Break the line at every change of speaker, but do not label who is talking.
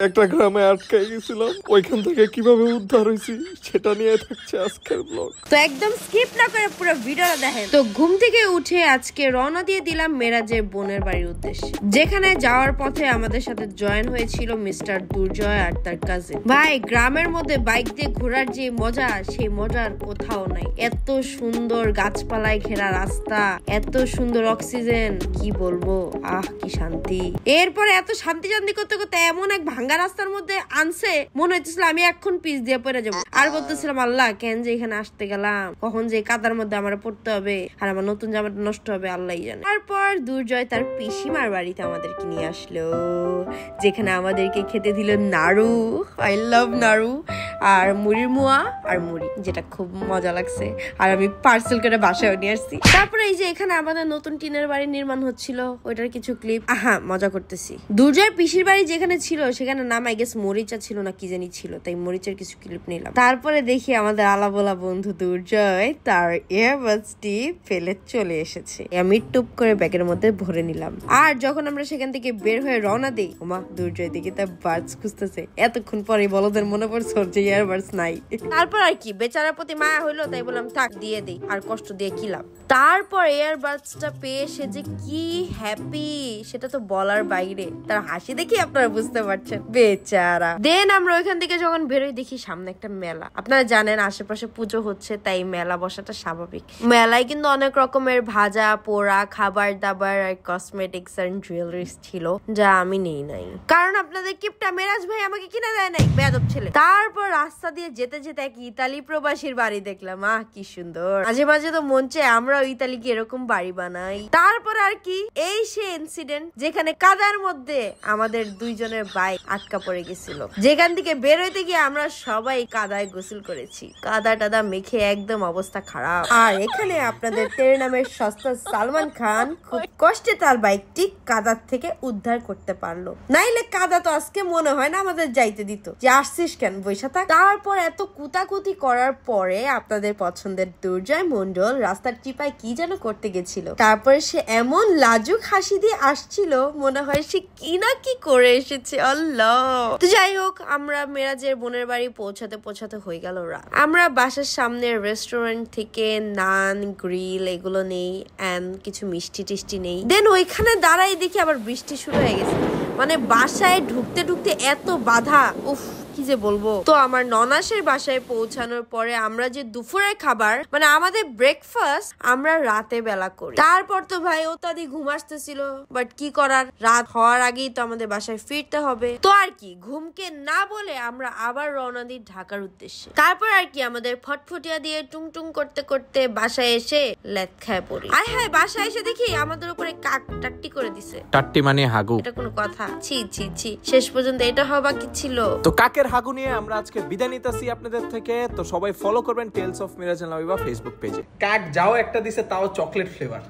একটা গ্রামে আটকাই গেছিলাম, ওইখান থেকে কিভাবে উদ্ধার হয়েছি সেটা নিয়ে থাকছে আজকের ব্লগ।
তো একদম স্কিপ না করে পুরো ভিডিওটা দেখেন। তো ঘুম থেকে উঠে আজকে রওনা দিয়ে দিলাম মেরাজের বোনের বাড়ির উদ্দেশ্যে, যেখানে যাওয়ার পথে আমাদের সাথে জয়েন হয়েছিল মিস্টার দুর্জয় আর তার কাজিন। ভাই, গ্রামের মধ্যে বাইক দিয়ে ঘোরার যে মজা, সেই মজার কোথাও নাই। এত সুন্দর গাছপালায় ঘেরা রাস্তা, এত সুন্দর অক্সিজেন, কি বলবো, কি শান্তি। এরপরে এত শান্তি করতে করতে এমন এক ভাঙ্গা রাস্তার মধ্যে আনছে, মনে হইতেছিল আমি এখন পিছ দিয়ে পড়ে যাবো। আর বলতেছিলাম, আল্লাহ কেন যে এখানে আসতে গেলাম, কখন যে কাদার মধ্যে আমার পড়তে হবে আর আমার নতুন জামাটা নষ্ট হবে আল্লাহই জানে। তারপর দুর্জয় তার পিসিমার বাড়িতে আমাদেরকে নিয়ে আসলো, যেখানে আমাদেরকে খেতে দিল নাড়ু, আই লাভ নাড়ু, আর মুড়ির মোয়া আর মুড়ি, যেটা খুব মজা লাগছে। আর আমি পার্সেল করে বাসায় নিয়ে আসছি। তারপরে এই যে এখানে আমাদের নতুন টিনের বাড়ি নির্মাণ হচ্ছিল, ওইটার কিছু ক্লিপ। মজা করতেছি। দুর্জয়ের পিসির বাড়ি যেখানে ছিল সেখানে নাম আই গেস মরিচা ছিল না কি জানি ছিল, তাই মরিচের কিছু ক্লিপ নিলাম। তারপরে দেখি আমাদের আলাবোলা বন্ধু দুর্জয় তার ইয়ারবাডসটি ফেলে চলে এসেছে। আমি টুপ করে ব্যাগের মধ্যে ভরে নিলাম। আর যখন আমরা সেখান থেকে বের হয়ে রওনা দিই, ওমা দুর্জয় দেখি তার বার্ডস খুঁজতেছে। এতক্ষণ পরে বলদের মনে পড়ছে ওর যে ইয়ারবাডস নাই। তারপর আর কি, বেচারার প্রতি মায়া হইলো, তাই বললাম থাক দিয়ে দেই, আর কষ্ট দিয়ে কি লাভ। তারপর ইয়ারবাডসটা পেয়ে সে যে কি হ্যাপি সেটা তো বলার বাইরে। তার হাসি দেখি আপনারা বুঝতে পারছেন, বেচারা। দেন আমরা ওইখান থেকে যখন বেরোই দেখি সামনে একটা মেলা। আপনারা জানেন আশেপাশে পুজো হচ্ছে, তাই মেলা বসাটা স্বাভাবিক। মেলায় কিন্তু অনেক রকমের ভাজা পোড়া খাবার দাবার আর কসমেটিক্স আর জুয়েলারিস ছিল, যা আমি নেই নাই, কারণ আপনাদের কিপটা মেরাজ ভাই আমাকে কিনে দেয় নাই, বেয়াদব ছেলে। তারপর রাস্তা দিয়ে যেতে যেতে এক ইতালি প্রবাসীর বাড়ি দেখলাম। কি সুন্দর। মাঝে মাঝে তো মন চায় আমরাও ইতালিকে এরকম বাড়ি বানাই। তারপর আর কি, এই সে ইনসিডেন্ট যেখানে কাদার মধ্যে আমাদের দুইজনের বাইক আটকা পড়ে গেছিল, যেখান থেকে বের হইতে গিয়ে আমরা সবাই কাদায় গোসল করেছি, কাদা টাদা মেখে একদম অবস্থা খারাপ। আর এখানে আপনাদের তেরে নামের সস্তা সালমান খান খুব কষ্টে তার বাইকটি কাদার থেকে উদ্ধার করতে পারলো, নাইলে কাদা তো আজকে মনে হয় না আমাদের যাইতে দিত, যে আসছিস কেন বৈশা থাক। তারপর এত কুতাকুতি করার পরে আপনাদের পছন্দের দুর্জয় মন্ডল রাস্তার চিপায় কি যেন করতে গেছিল। তারপরে সে এমন লাজুক হাসি দিয়ে আসছিল, মনে হয় সে কি না কি করে এসেছে, আল্লাহ। তো যাই হোক, আমরা মেরাজের বোনের বাড়ি পৌঁছাতে হয়ে গেল রাত। আমরা বাসার সামনের রেস্টুরেন্ট থেকে নান গ্রিল এগুলো নেই, এন্ড কিছু মিষ্টি টিষ্টি নেই। দেন ওইখানে দাঁড়াই দেখি আবার বৃষ্টি শুরু হয়ে গেছে। মানে বাসায় ঢুকতে এত বাধা, উফ কি যে বলবো। তো আমার ননাসের বাসায় পৌঁছানোর পরে আমরা যে দুপুরের খাবার মানে আমাদের ব্রেকফাস্ট আমরা রাতে বেলা করি। তারপর তো ভাই অত্যাধিক ঘুম আসতেছিল, বাট কি করার, রাত হওয়ার আগেই তো আমাদের বাসায় ফিরতে হবে। তো আর কি, ঘুমকে না বলে আমরা আবার রওনা দিই ঢাকার উদ্দেশ্যে। তারপর আর কি আমাদের ফটফটিয়া দিয়ে টুং করতে করতে বাসায় এসে লেট খায় পড়ি। হায় বাসায় এসে দেখি আমাদের উপরে কাক টাট্টি করে দিছে।
টাট্টি মানে হাগু,
এটা কোনো কথা? ছি ছি ছি, শেষ পর্যন্ত এটা হওয়া বাকি ছিল।
তো কাকের হাগু নিয়ে আমরা আজকে বিদায় নিতেছি আপনাদের থেকে। তো সবাই ফলো করবেন tales of Miraj and Labiba Facebook পেজে।
কাক যাও একটা দিছে, তাও চকলেট ফ্লেভার।